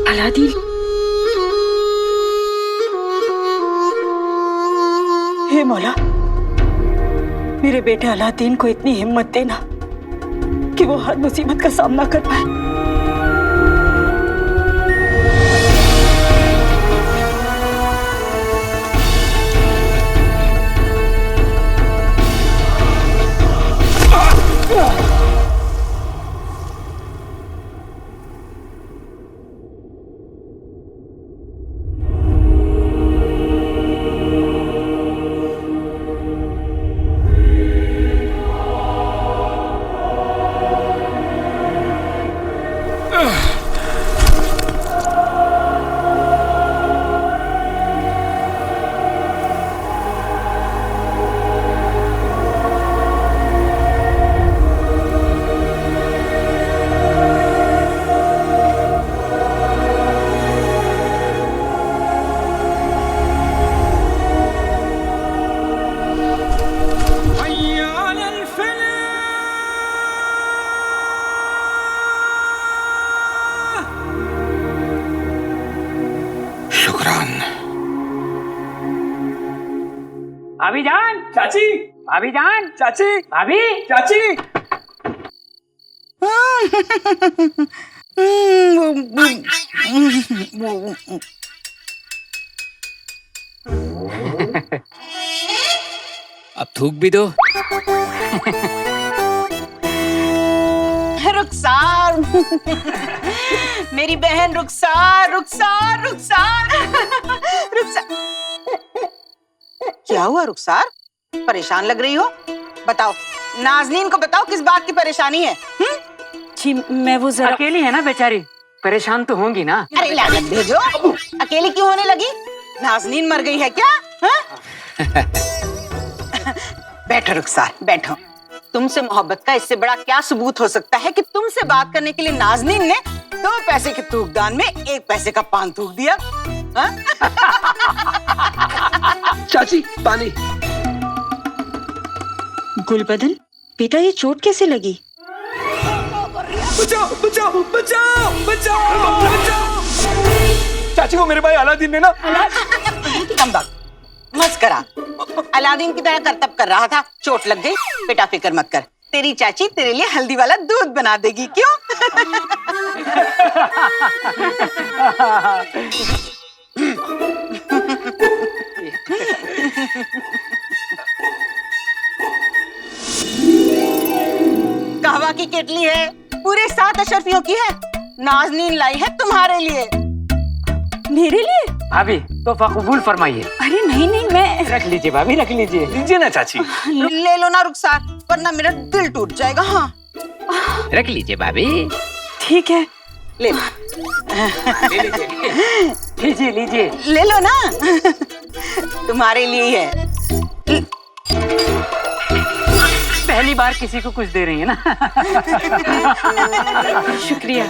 Aladdin, हे मौला, मेरे बेटे अलादीन को इतनी हिम्मत देना कि वो हर मुसीबत का सामना कर पाए। भाभी जान, चाची, भाभी जान, चाची, भाभी, चाची। अब थूक भी दो। रुखसार, मेरी बहन रुखसार, रुखसार, रुखसार, रुखसार। क्या हुआ रुखसार? परेशान लग रही हो? बताओ, नाज़नीन को बताओ किस बात की परेशानी है? जी मैं वो जरा अकेली है ना बेचारी, परेशान तो होंगी ना। अरे लानत भेजो, अकेली क्यों होने लगी? नाज़नीन मर गई है क्या? बैठो रुखसार, बैठो। तुमसे मोहब्बत का इससे बड़ा क्या सबूत हो सकता है कि तुमसे बात करने के लिए नाज़नीन ने 2 पैसे के थूकदान में 1 पैसे का पान थूक दिया। चाची, पानी। गुलबदन, बेटा ये चोट कैसे लगी? बचाओ, बचाओ, बचाओ, बचाओ, बचाओ। चाची को मेरे भाई अलादीन ने ना मस्करा अलादीन की तरह करतब कर रहा था, चोट लग गई। बेटा फिक्र मत कर, तेरी चाची तेरे लिए हल्दी वाला दूध बना देगी। क्यों? कहवा की केटली है, पूरे 7 अशरफियों की है। नाज़नीन लाई है तुम्हारे लिए। मेरे लिए? भाभी तो कबूल फरमाइए। अरे नहीं नहीं, मैं रख लीजिए भाभी, रख लीजिए। लीजिए ना चाची। ले लो ना रुखसार, वरना मेरा दिल टूट जाएगा। हाँ रख लीजिए भाभी। ठीक है। ले लो, लीजिए लीजिए। ले लो ना, तुम्हारे लिए ही है। पहली बार किसी को कुछ दे रही है ना। शुक्रिया।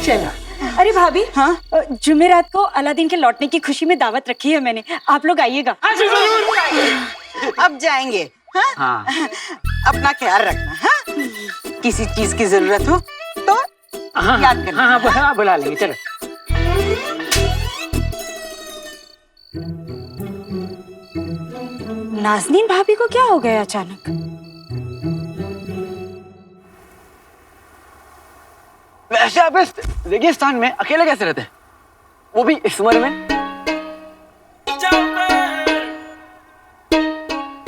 चलो। अरे भाभी, हाँ? जुमेरात को अलादीन के लौटने की खुशी में दावत रखी है मैंने, आप लोग आइएगा। अब जाएंगे। हाँ? हाँ। अपना ख्याल रखना। हाँ? किसी चीज की जरूरत हो तो हाँ, याद करना। हाँ, हाँ, बुला लेंगे। चलो। नाज़नीन भाभी को क्या हो गया अचानक? वैसे आप इस रेगिस्तान में अकेले कैसे रहते हैं, वो भी इस उम्र में?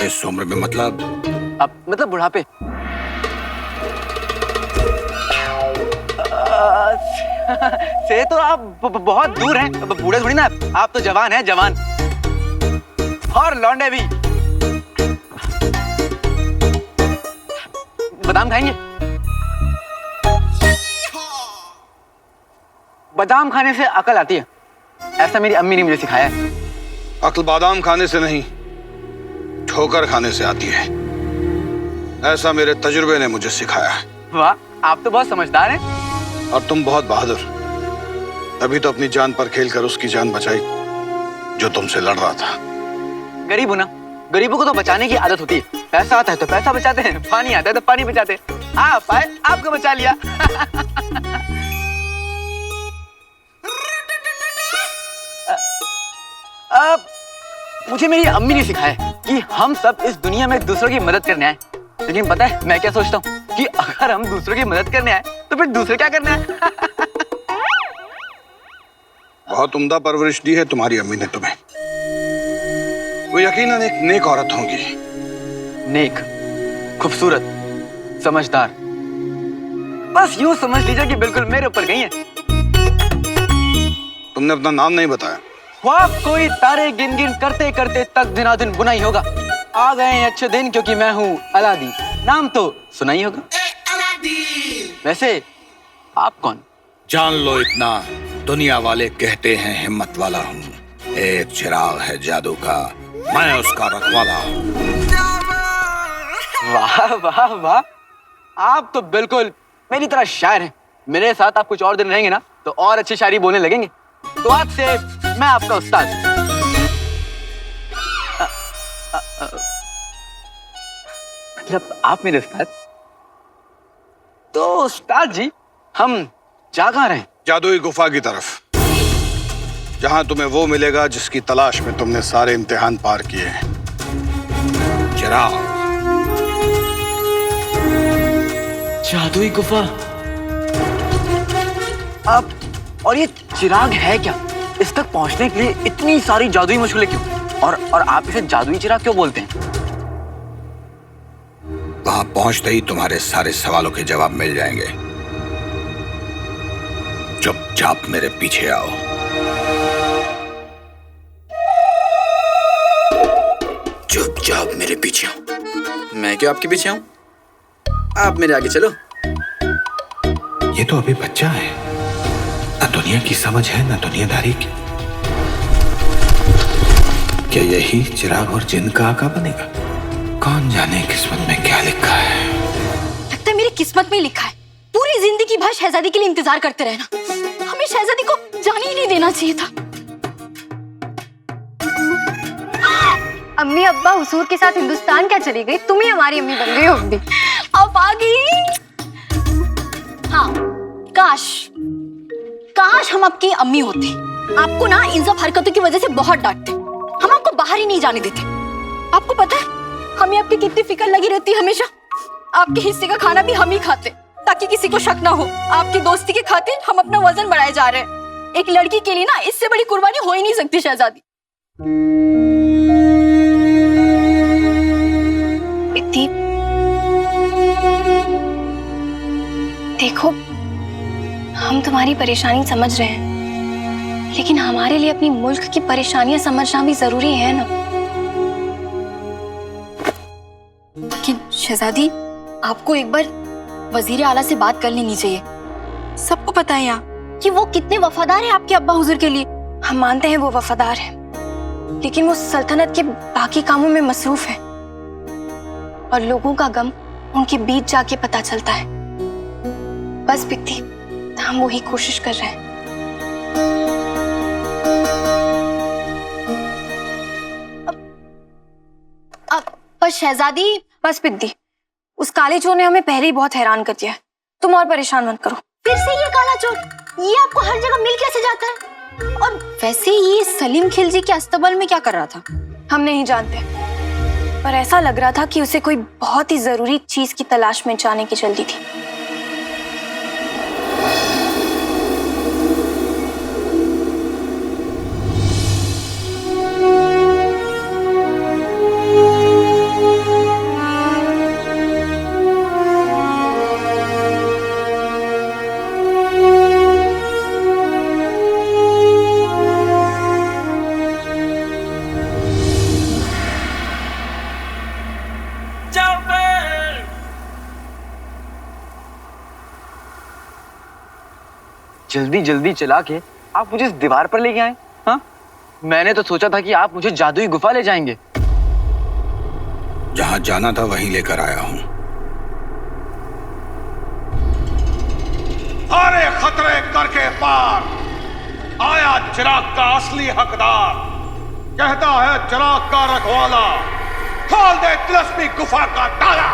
इस उम्र में मतलब? अब मतलब बुढ़ापे। से तो आप बहुत दूर हैं, बूढ़े थोड़ी ना, आप तो जवान हैं, जवान। और लौंडे भी। बादाम खाएंगे? बादाम खाने से अकल आती है, ऐसा मेरी अम्मी ने मुझे सिखाया है। अक्ल बादाम खाने से नहीं, ठोकर खाने से आती है, ऐसा मेरे तजुर्बे ने मुझे सिखाया है। वाह, आप तो बहुत समझदार हैं। और तुम बहुत बहादुर। अभी तो अपनी जान पर खेलकर उसकी जान बचाई जो तुमसे लड़ रहा था। गरीब हूं ना, गरीबों को तो बचाने की आदत होती है। पैसा आता है तो पैसा बचाते हैं, पानी आता है तो पानी बचाते हैं। आप आए, आपको बचा लिया। मुझे मेरी अम्मी ने सिखाया कि हम सब इस दुनिया में दूसरों की मदद करने आए। लेकिन पता है मैं क्या सोचता हूँ कि अगर हम दूसरों की मदद करने आए तो फिर दूसरे क्या करना है? बहुत उम्दा परवरिश दी है तुम्हारी अम्मी ने तुम्हें। वो यकीनन एक नेक औरत होंगी। नेक, खूबसूरत, समझदार, बस यूं समझ लीजिए कि बिल्कुल मेरे ऊपर गई है। तुमने अपना नाम नहीं बताया। ख्वाब कोई तारे गिन गिन करते करते तक दिना दिन बुना ही होगा। आ गए हैं अच्छे दिन क्योंकि मैं हूँ अलादीन। नाम तो सुना ही होगा। वैसे आप कौन? जान लो इतना, दुनिया वाले कहते हैं हिम्मत वाला हूँ। एक चिराग है जादू का, मैं उसका रखवाला हूँ। वाह वाह वाह, आप तो बिल्कुल मेरी तरह शायर हैं। मेरे साथ आप कुछ और दिन रहेंगे ना तो और अच्छी शायरी बोलने लगेंगे। तो आज से मैं आपका उस्ताद। मतलब आप मेरे उस्ताद? तो उस्ताद जी हम जा कहाँ रहे हैं? जादुई गुफा की तरफ, जहां तुम्हें वो मिलेगा जिसकी तलाश में तुमने सारे इम्तिहान पार किए हैं। चिराग। जादुई गुफा। अब और ये चिराग है क्या? इस तक पहुंचने के लिए इतनी सारी जादुई मशगूलें क्यों? और आप इसे जादुई चिराग क्यों बोलते हैं? वहां पहुंचते ही तुम्हारे सारे सवालों के जवाब मिल जाएंगे। चुपचाप मेरे पीछे आओ। चुपचाप मेरे पीछे आओ। मैं क्यों आपके पीछे आऊं? आप मेरे आगे चलो। ये तो अभी बच्चा है, न दुनिया की समझ है न दुनियादारी की। क्या यही चिराग और जिन का आका बनेगा? कौन जाने किस्मत में क्या लिखा है। लगता है मेरी किस्मत में लिखा है पूरी जिंदगी भर शहजादी के लिए इंतजार करते रहना। हमें शहजादी को जाने ही नहीं देना चाहिए था। अम्मी अब्बा हुजूर के साथ हिंदुस्तान क्या चली गई? तुम ही हमारी अम्मी बन गई हो अम्मी। अब आ गई। हाँ, काश हम आपकी अम्मी होते। आपको ना इन सब हरकतों की वजह से बहुत डांटते। हम आपको बाहर ही नहीं जाने देते। आपको पता है हमें आपकी कितनी फिक्र लगी रहती है हमेशा। आपके हिस्से का खाना भी हम ही खाते ताकि किसी को शक ना हो। आपकी दोस्ती के खातिर हम अपना वजन बढ़ाए जा रहे हैं। एक लड़की के लिए ना इससे बड़ी कुर्बानी हो ही नहीं सकती शहजादी। इतनी देखो, हम तुम्हारी परेशानी समझ रहे हैं, लेकिन हमारे लिए अपनी मुल्क की परेशानियां समझना भी जरूरी है ना। लेकिन शहजादी आपको एक बार वजीर आला से बात कर लेनी चाहिए। सबको पता है यहाँ कि वो कितने वफादार हैं आपके अब्बा हुजूर के लिए। हम मानते हैं वो वफादार है, लेकिन वो सल्तनत के बाकी कामों में मसरूफ है और लोगों का गम उनके बीच जाके पता चलता है। बस बिकती, हम वही कोशिश कर रहे हैं। पर शहजादी, बस बिकती, उस काले चोर ने हमें पहले ही बहुत हैरान कर दिया है। तुम और परेशान मत करो। फिर से ये काला चोर, ये आपको हर जगह मिल कैसे जाता है? और वैसे ये सलीम खिलजी के अस्तबल में क्या कर रहा था? हम नहीं जानते, पर ऐसा लग रहा था कि उसे कोई बहुत ही जरूरी चीज की तलाश में जाने की जल्दी थी। जल्दी जल्दी चला के आप मुझे इस दीवार पर लेके आए। हाँ, मैंने तो सोचा था कि आप मुझे जादुई गुफा ले जाएंगे। जहां जाना था वहीं लेकर आया हूं। सारे खतरे करके पार आया चिराग का असली हकदार। कहता है चिराग का रखवाला, खोल दे तिलस्मी गुफा का ताला।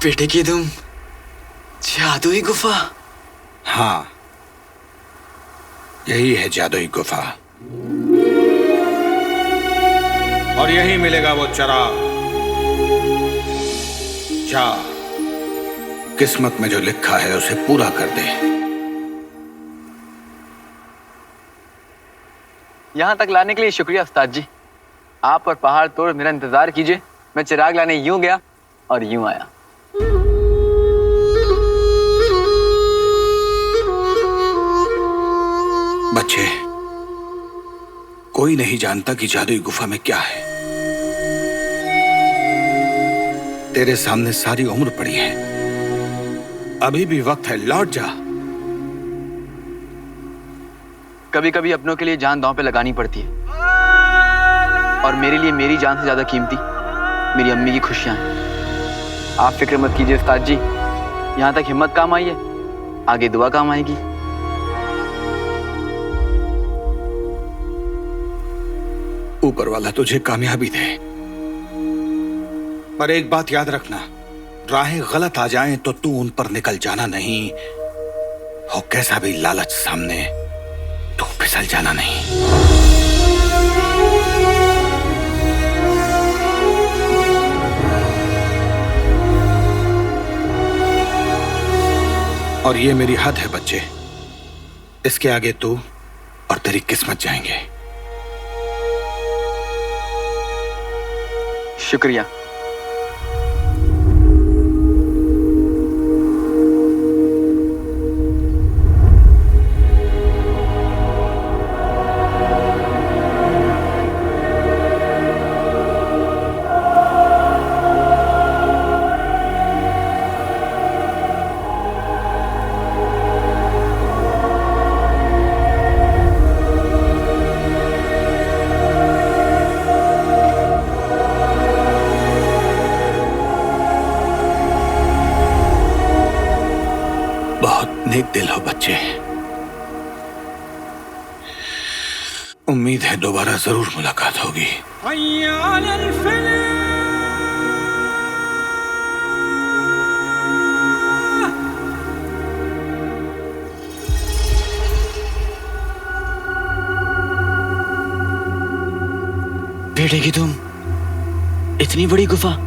बेटे की तुम जादुई गुफा। हाँ, यही है जादुई गुफा और यही मिलेगा वो चराग। जा, किस्मत में जो लिखा है उसे पूरा कर दे। यहाँ तक लाने के लिए शुक्रिया उस्ताद जी। आप और पहाड़ तोड़ मेरा इंतजार कीजिए। मैं चिराग लाने यूं गया और यूं आया। बच्चे, कोई नहीं जानता कि जादुई गुफा में क्या है। तेरे सामने सारी उम्र पड़ी है, अभी भी वक्त है, लौट जा। कभी कभी अपनों के लिए जान दांव पे लगानी पड़ती है और मेरे लिए मेरी जान से ज्यादा कीमती मेरी अम्मी की खुशियां हैं। आप फिक्र मत कीजिए उस्ताद जी, यहाँ तक हिम्मत काम आई है, आगे दुआ काम आएगी। ऊपर वाला तुझे कामयाबी दे, पर एक बात याद रखना, राहें गलत आ जाएं तो तू उन पर निकल जाना नहीं, हो कैसा भी लालच सामने तू फिसल जाना नहीं। और ये मेरी हद है बच्चे, इसके आगे तू और तेरी किस्मत जाएंगे। शुक्रिया। नेक दिल हो बच्चे, उम्मीद है दोबारा जरूर मुलाकात होगी। बेटे की तुम इतनी बड़ी गुफा।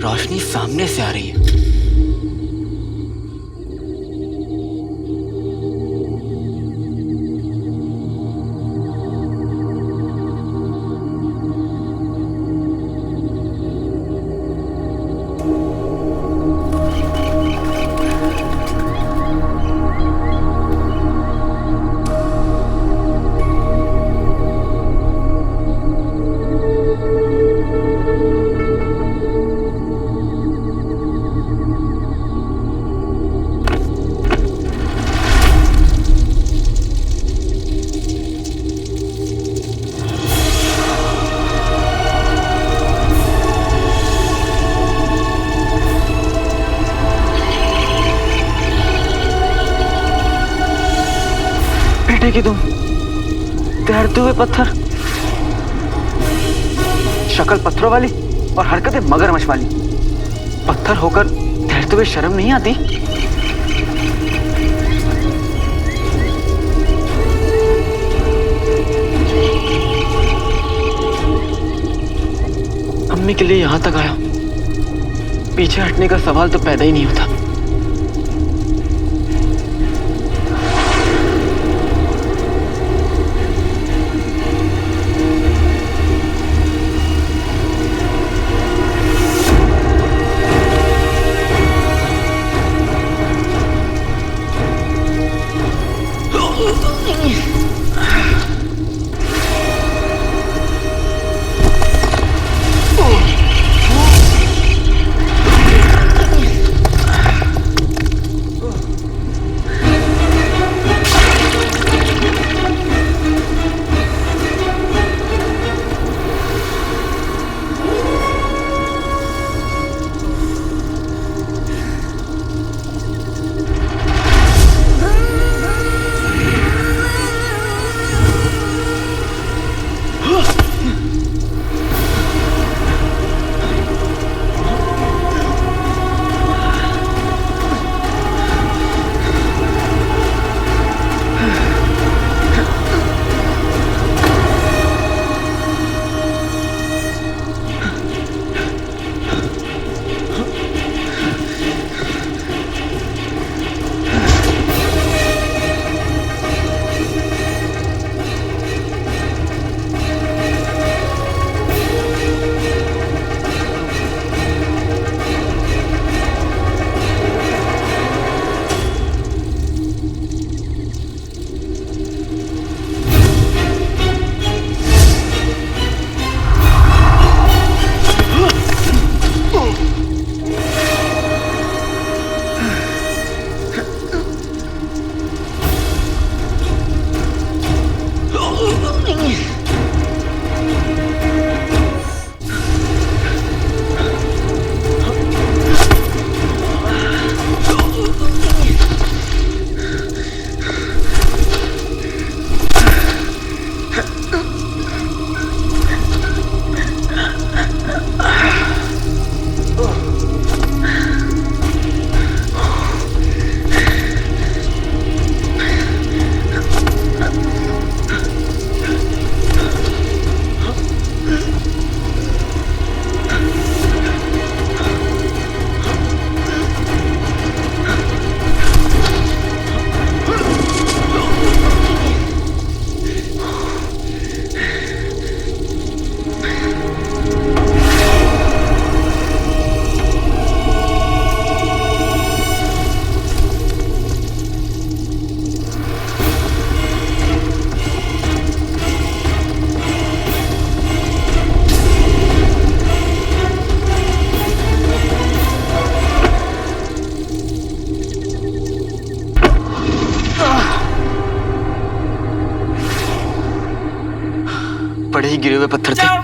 रोशनी सामने से आ रही है। फेंके तुम? तैरते हुए पत्थर, शक्ल पत्थरों वाली और हरकतें मगरमच्छ वाली। पत्थर होकर तैरते हुए शर्म नहीं आती? अम्मी के लिए यहां तक आया, पीछे हटने का सवाल तो पैदा ही नहीं होता। बड़े ही गिरे हुए पत्थर थे।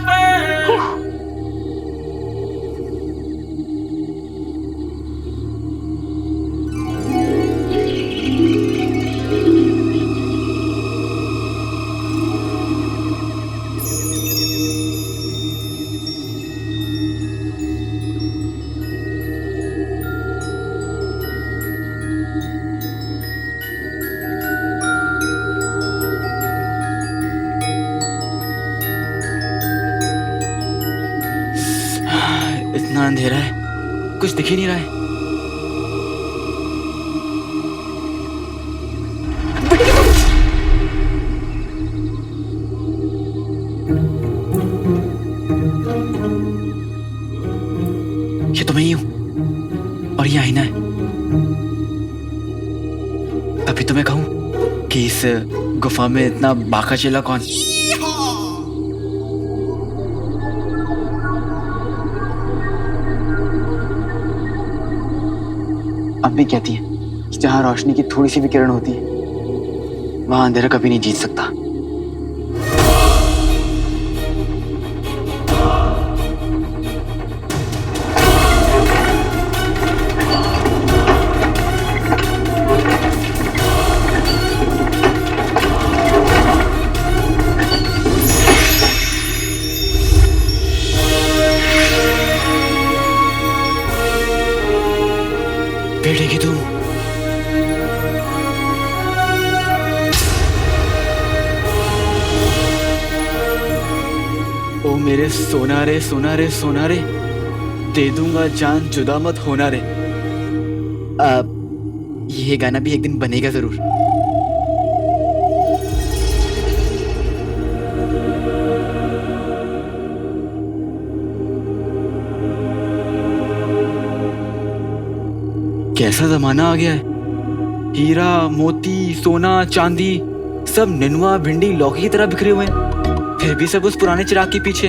इतना अंधेरा है, कुछ दिख ही नहीं रहा है। ये तो मैं ही हूं और ये आईना है। तभी तो मैं कहूं कि इस गुफा में इतना बाका चेला कौन? अम्मी कहती है कि जहां रोशनी की थोड़ी सी भी किरण होती है वहां अंधेरा कभी नहीं जीत सकता। दूं। ओ मेरे सोना रे सोना रे सोना रे, दे दूंगा जान जुदा मत होना रे। ये गाना भी एक दिन बनेगा जरूर। कैसा जमाना आ गया है। हीरा मोती सोना चांदी सब नेनुआ भिंडी लौकी की तरह बिखरे हुए हैं, फिर भी सब उस पुराने चिराग के पीछे।